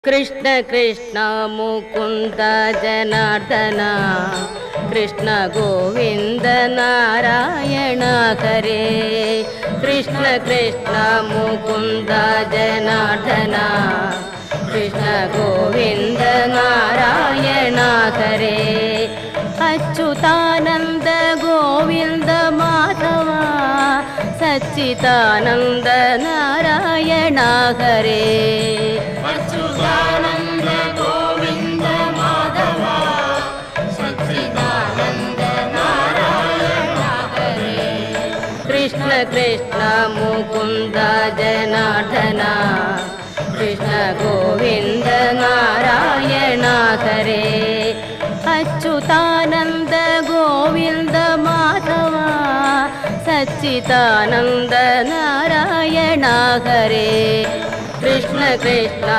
Krishna Krishna Mukund Janardan Krishna Govind Narayana Hare. Krishna Krishna Mukund Janardan Krishna Govind Narayana Hare. Achyutanand Govind Madhava Sachchidanand Narayana Hare. Achyutanand Govind Madhava Sachchidanand Narayana Hare. Krishna Krishna Mukund Janardan Krishna Govind Narayana Hare. Achyutanand Govind Madhava Sachchidanand Narayana Hare. Krishna Krishna